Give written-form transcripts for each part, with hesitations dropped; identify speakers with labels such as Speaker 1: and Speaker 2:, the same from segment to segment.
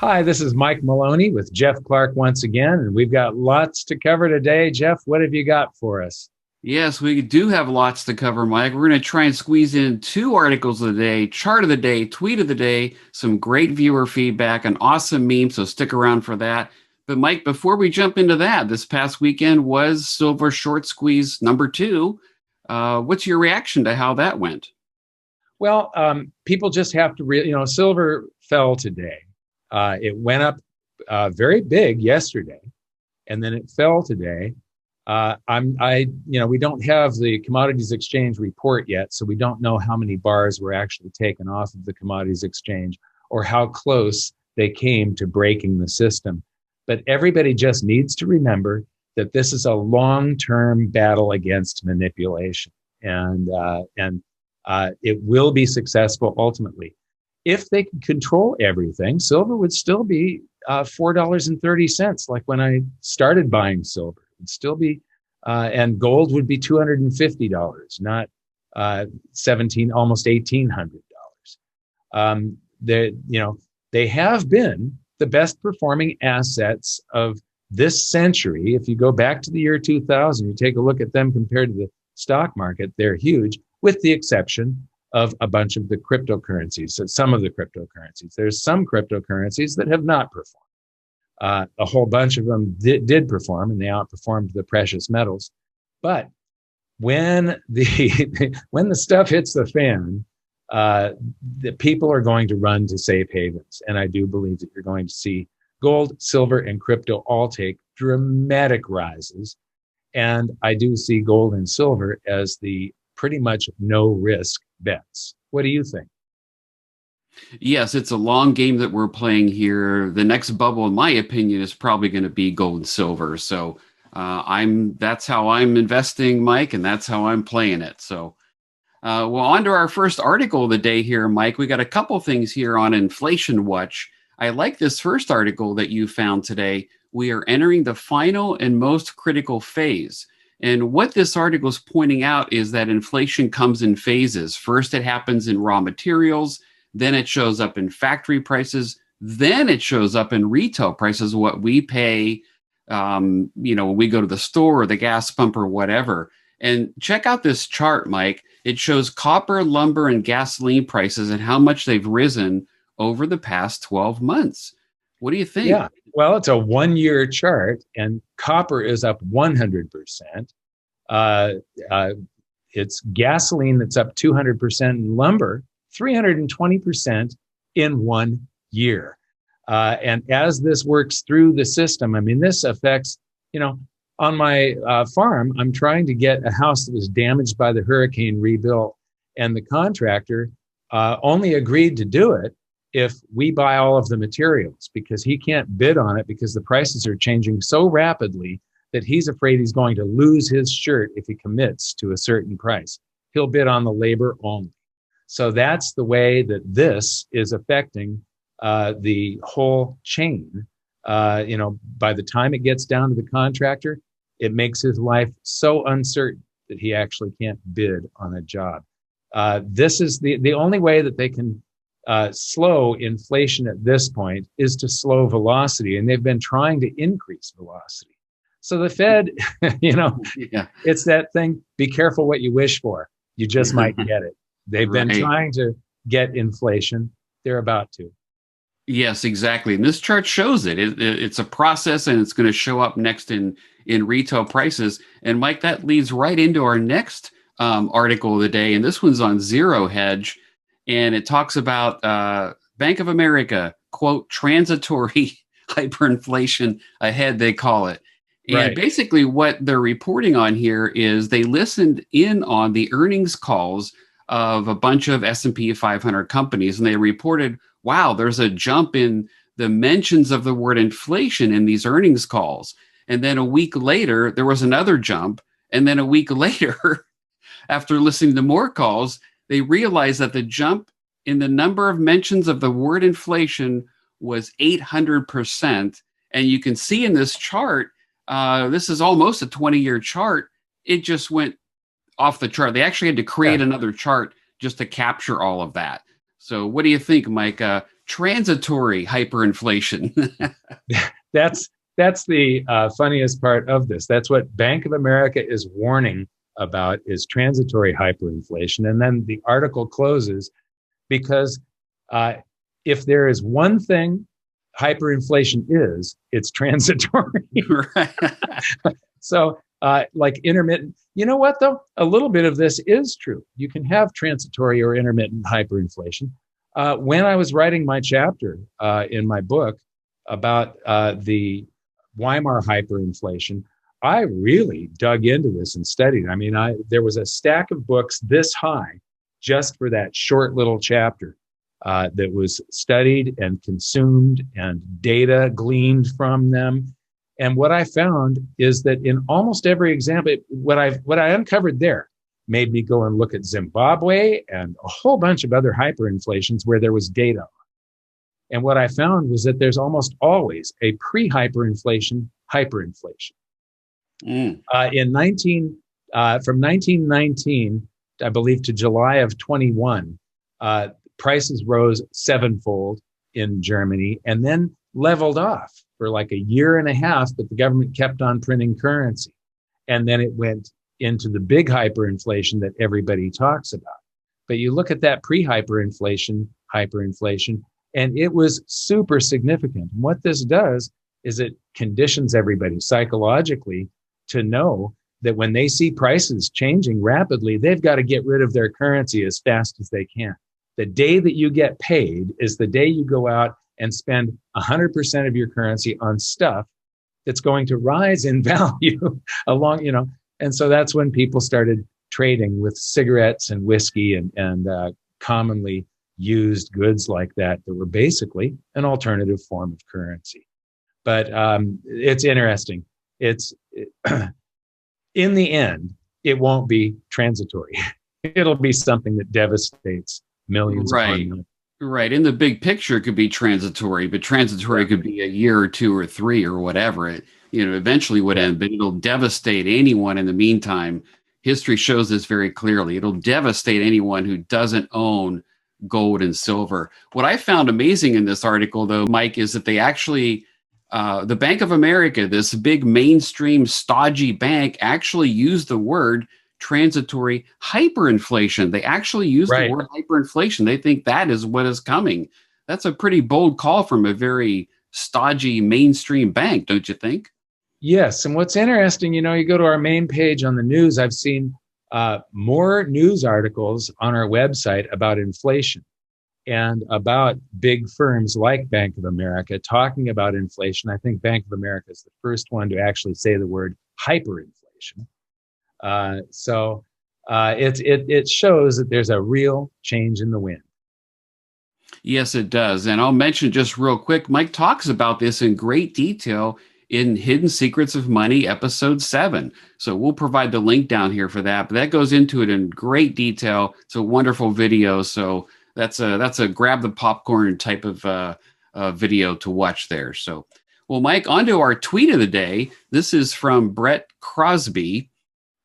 Speaker 1: Hi, this is Mike Maloney with Jeff Clark once again, and we've got lots to cover today. Jeff, what have you got for us?
Speaker 2: Yes, we do have lots to cover, Mike. We're going to try and squeeze in two articles of the day, chart of the day, tweet of the day, some great viewer feedback, an awesome meme, so stick around for that. But Mike, before we jump into that, this past weekend was Silver Short Squeeze number two. What's your reaction to how that went?
Speaker 1: Well, people just have to silver fell today. It went up very big yesterday, and then it fell today. We don't have the commodities exchange report yet, so we don't know how many bars were actually taken off of the commodities exchange or how close they came to breaking the system. But everybody just needs to remember that this is a long-term battle against manipulation, and it will be successful ultimately. If they could control everything, silver would still be $4.30, like when I started buying silver. It'd still be, and gold would be $250, not 17, almost $1,800. They have been the best performing assets of this century. If you go back to the year 2000, you take a look at them compared to the stock market, they're huge, with the exception of a bunch of the cryptocurrencies. So some of the cryptocurrencies. There's some cryptocurrencies that have not performed. A whole bunch of them did perform, and they outperformed the precious metals. But when the when the stuff hits the fan, the people are going to run to safe havens. And I do believe that you're going to see gold, silver, and crypto all take dramatic rises. And I do see gold and silver as the pretty much no risk bets. What do you think?
Speaker 2: Yes, it's a long game that we're playing here. The next bubble, in my opinion, is probably going to be gold and silver. So that's how I'm investing, Mike, and that's how I'm playing it. So well, on to our first article of the day here, Mike. We got a couple things here on Inflation Watch. I like this first article that you found today. We are entering the final and most critical phase. And what this article is pointing out is that inflation comes in phases. First, it happens in raw materials, then it shows up in factory prices, then it shows up in retail prices, what we pay, when we go to the store or the gas pump or whatever. And check out this chart, Mike. It shows copper, lumber, and gasoline prices and how much they've risen over the past 12 months. What do you think?
Speaker 1: Yeah, well, it's a 1 year chart, and copper is up 100%. Uh, uh, it's gasoline that's up 200%, and lumber 320% in 1 year. And as this works through the system, I mean, this affects, on my farm, I'm trying to get a house that was damaged by the hurricane rebuilt, and the contractor only agreed to do it if we buy all of the materials, because he can't bid on it because the prices are changing so rapidly that he's afraid he's going to lose his shirt if he commits to a certain price. He'll bid on the labor only. So that's the way that this is affecting the whole chain. By the time it gets down to the contractor, it makes his life so uncertain that he actually can't bid on a job. This is the only way that they can slow inflation at this point is to slow velocity, and they've been trying to increase velocity. So the Fed,
Speaker 2: Yeah.
Speaker 1: it's that thing, be careful what you wish for. You just might get it. They've been
Speaker 2: Right.
Speaker 1: trying to get inflation. They're about to.
Speaker 2: Yes, exactly. And this chart shows it. It's a process, and it's going to show up next in retail prices. And Mike, that leads right into our next article of the day, and this one's on Zero Hedge, and it talks about Bank of America, quote, transitory hyperinflation ahead, they call it. And
Speaker 1: Right.
Speaker 2: basically, what they're reporting on here is they listened in on the earnings calls of a bunch of S&P 500 companies, and they reported, wow, there's a jump in the mentions of the word inflation in these earnings calls. And then a week later, there was another jump. And then a week later, after listening to more calls, they realized that the jump in the number of mentions of the word inflation was 800%. And you can see in this chart, this is almost a 20-year chart. It just went off the chart. They actually had to create
Speaker 1: Yeah.
Speaker 2: another chart just to capture all of that. So what do you think, Mike? transitory hyperinflation.
Speaker 1: That's the funniest part of this. That's what Bank of America is warning about, is transitory hyperinflation. And then the article closes because if there is one thing hyperinflation is, it's transitory.
Speaker 2: Right.
Speaker 1: So like intermittent, you know what though? A little bit of this is true. You can have transitory or intermittent hyperinflation. When I was writing my chapter in my book about the Weimar hyperinflation, I really dug into this and studied. I mean, there was a stack of books this high just for that short little chapter that was studied and consumed and data gleaned from them. And what I found is that in almost every example, what I uncovered there made me go and look at Zimbabwe and a whole bunch of other hyperinflations where there was data. And what I found was that there's almost always a pre-hyperinflation hyperinflation. From 1919, I believe, to July of 21, prices rose sevenfold in Germany and then leveled off for like a year and a half, but the government kept on printing currency. And then it went into the big hyperinflation that everybody talks about. But you look at that pre-hyperinflation, and it was super significant. And what this does is it conditions everybody psychologically to know that when they see prices changing rapidly, they've got to get rid of their currency as fast as they can. The day that you get paid is the day you go out and spend 100% of your currency on stuff that's going to rise in value along, and so that's when people started trading with cigarettes and whiskey and commonly used goods like that were basically an alternative form of currency. But it's interesting. In the end, it won't be transitory. It'll be something that devastates millions.
Speaker 2: Right. Right. In the big picture, it could be transitory, but transitory could be a year or two or three or whatever it, eventually would end, but it'll devastate anyone in the meantime. History shows this very clearly. It'll devastate anyone who doesn't own gold and silver. What I found amazing in this article, though, Mike, is that they actually, the Bank of America, this big mainstream stodgy bank, actually used the word transitory hyperinflation. They actually use the word hyperinflation. They think that is what is coming. That's a pretty bold call from a very stodgy mainstream bank, don't you think?
Speaker 1: Yes. And what's interesting, you go to our main page on the news, I've seen more news articles on our website about inflation and about big firms like Bank of America talking about inflation. I think Bank of America is the first one to actually say the word hyperinflation. So it shows that there's a real change in the wind.
Speaker 2: Yes, it does. And I'll mention just real quick, Mike talks about this in great detail in Hidden Secrets of Money, episode 7. So we'll provide the link down here for that. But that goes into it in great detail. It's a wonderful video. So that's a grab the popcorn type of video to watch there. So, well, Mike, on to our tweet of the day. This is from Brett Crosby.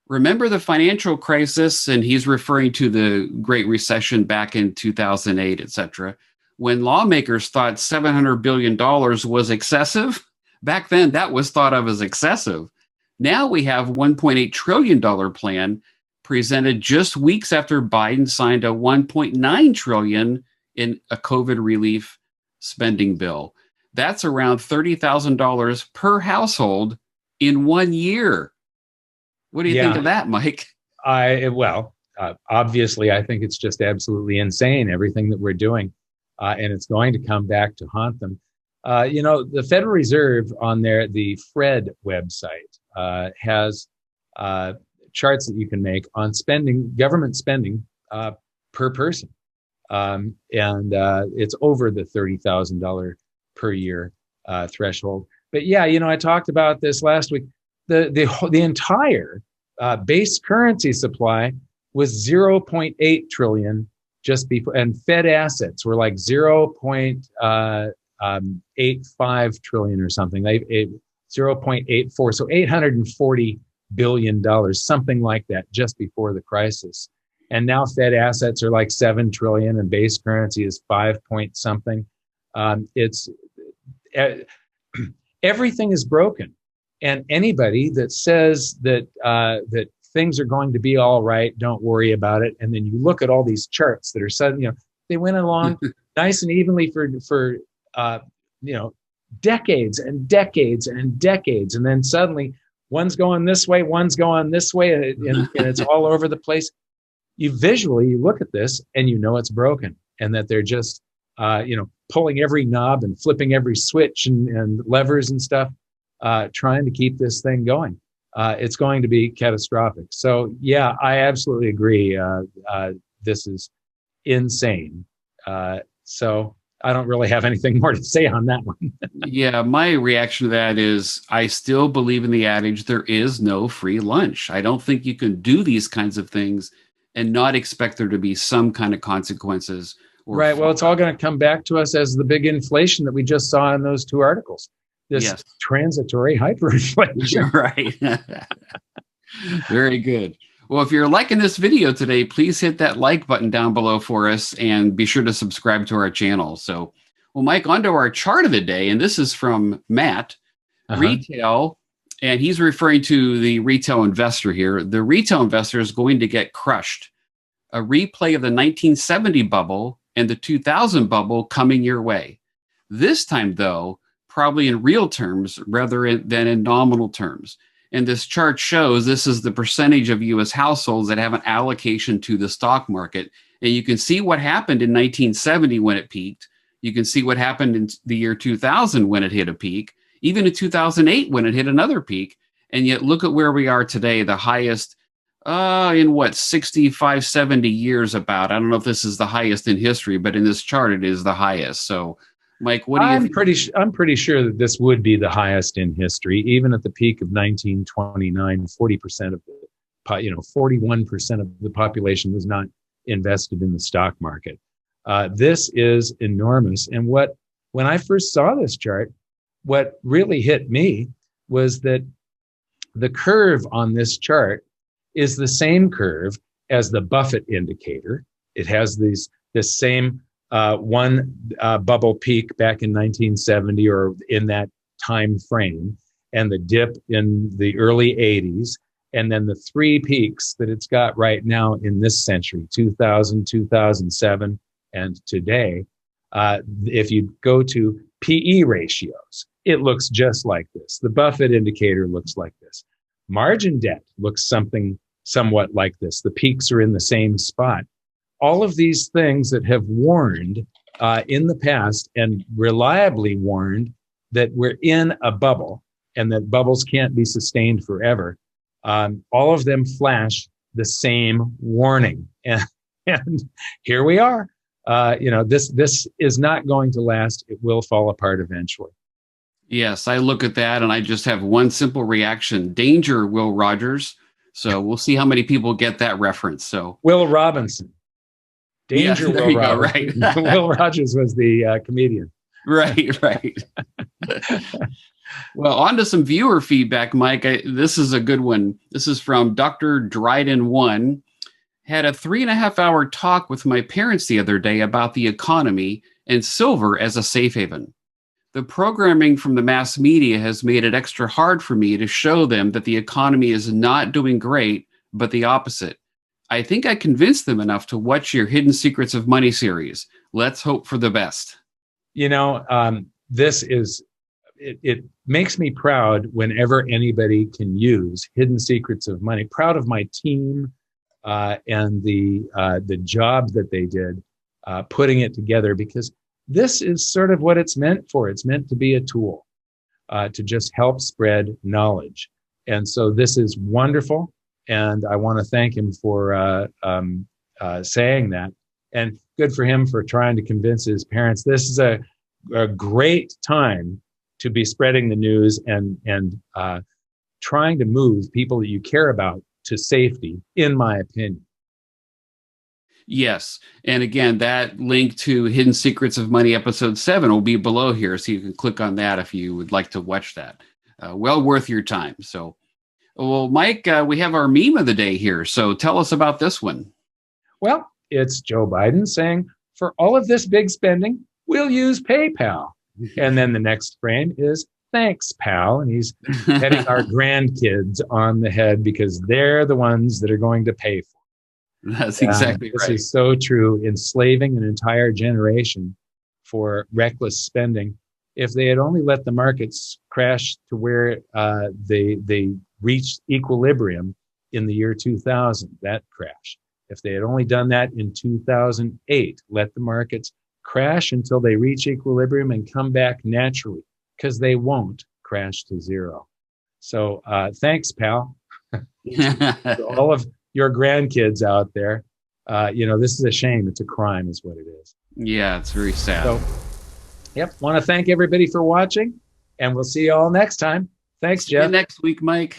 Speaker 2: Remember the financial crisis, and he's referring to the Great Recession back in 2008, et cetera, when lawmakers thought $700 billion was excessive. Back then, that was thought of as excessive. Now we have $1.8 trillion plan presented just weeks after Biden signed a $1.9 trillion in a COVID relief spending bill. That's around $30,000 per household in 1 year. What do you think of that, Mike?
Speaker 1: Obviously, I think it's just absolutely insane, everything that we're doing. And it's going to come back to haunt them. The Federal Reserve on the Fred website has charts that you can make on government spending per person. And it's over the $30,000 per year threshold. But I talked about this last week. The entire base currency supply was 0.8 trillion just before, and Fed assets were like 0.85 trillion or something, 0.84, so $840 billion, something like that, just before the crisis. And now Fed assets are like 7 trillion, and base currency is 5 point something. It's everything is broken, and anybody that says that things are going to be all right, don't worry about it. And then you look at all these charts that are suddenly, they went along nice and evenly for decades and decades and decades, and then suddenly one's going this way, one's going this way, and it's all over the place. You look at this and it's broken, and that they're just pulling every knob and flipping every switch and levers and stuff, trying to keep this thing going. It's going to be catastrophic. So yeah, I absolutely agree. This is insane. So I don't really have anything more to say on that one.
Speaker 2: Yeah, my reaction to that is I still believe in the adage, there is no free lunch. I don't think you can do these kinds of things and not expect there to be some kind of consequences.
Speaker 1: Right. Well, it's all going to come back to us as the big inflation that we just saw in those two articles. This transitory hyperinflation.
Speaker 2: Right. Very good. Well, if you're liking this video today, please hit that like button down below for us and be sure to subscribe to our channel. So, well, Mike, on to our chart of the day. And this is from Matt, retail. And he's referring to the retail investor here. The retail investor is going to get crushed. A replay of the 1970 bubble and the 2000 bubble coming your way. This time, though, probably in real terms rather than in nominal terms. And this chart shows this is the percentage of U.S. households that have an allocation to the stock market. And you can see what happened in 1970 when it peaked. You can see what happened in the year 2000 when it hit a peak, even in 2008 when it hit another peak. And yet look at where we are today, the highest in 65, 70 years about. I don't know if this is the highest in history, but in this chart, it is the highest. So Mike, what do you think?
Speaker 1: I'm pretty sure that this would be the highest in history. Even at the peak of 1929, 40% of the 41% of the population was not invested in the stock market. This is enormous. And when I first saw this chart, what really hit me was that the curve on this chart is the same curve as the Buffett indicator. It has this same one bubble peak back in 1970 or in that time frame, and the dip in the early 80s, and then the three peaks that it's got right now in this century, 2000, 2007, and today. If you go to PE ratios, it looks just like this. The Buffett indicator looks like this. Margin debt looks somewhat like this. The peaks are in the same spot. All of these things that have warned in the past and reliably warned that we're in a bubble and that bubbles can't be sustained forever, all of them flash the same warning. And here we are. This is not going to last. It will fall apart eventually.
Speaker 2: Yes, I look at that and I just have one simple reaction. Danger, Will Rogers. So we'll see how many people get that reference. So
Speaker 1: Will Robinson. Danger,
Speaker 2: Will Rogers.
Speaker 1: Right. Will Rogers was the comedian.
Speaker 2: Right. Well, on to some viewer feedback, Mike. This is a good one. This is from Dr. Dryden1. Had a 3.5-hour talk with my parents the other day about the economy and silver as a safe haven. The programming from the mass media has made it extra hard for me to show them that the economy is not doing great, but the opposite. I think I convinced them enough to watch your Hidden Secrets of Money series. Let's hope for the best.
Speaker 1: It makes me proud whenever anybody can use Hidden Secrets of Money. Proud of my team and the job that they did putting it together, because this is sort of what it's meant for. It's meant to be a tool to just help spread knowledge. And so this is wonderful. And I want to thank him for saying that. And good for him for trying to convince his parents. This is a great time to be spreading the news and trying to move people that you care about to safety, in my opinion.
Speaker 2: Yes. And again, that link to Hidden Secrets of Money episode 7 will be below here. So you can click on that if you would like to watch that. Well worth your time. So, well, Mike, we have our meme of the day here. So tell us about this one.
Speaker 1: Well, it's Joe Biden saying, for all of this big spending, we'll use PayPal. And then the next frame is thanks, pal. And he's petting our grandkids on the head because they're the ones that are going to pay for it.
Speaker 2: That's exactly right.
Speaker 1: This is so true. Enslaving an entire generation for reckless spending. If they had only let the markets crash to where they reached equilibrium in the year 2000, that crash. If they had only done that in 2008, let the markets crash until they reach equilibrium and come back naturally, because they won't crash to zero. So thanks, pal. To all of your grandkids out there, this is a shame. It's a crime is what it is.
Speaker 2: Yeah, it's very sad.
Speaker 1: So, want to thank everybody for watching, and we'll see you all next time. Thanks, Jeff.
Speaker 2: See you next week, Mike.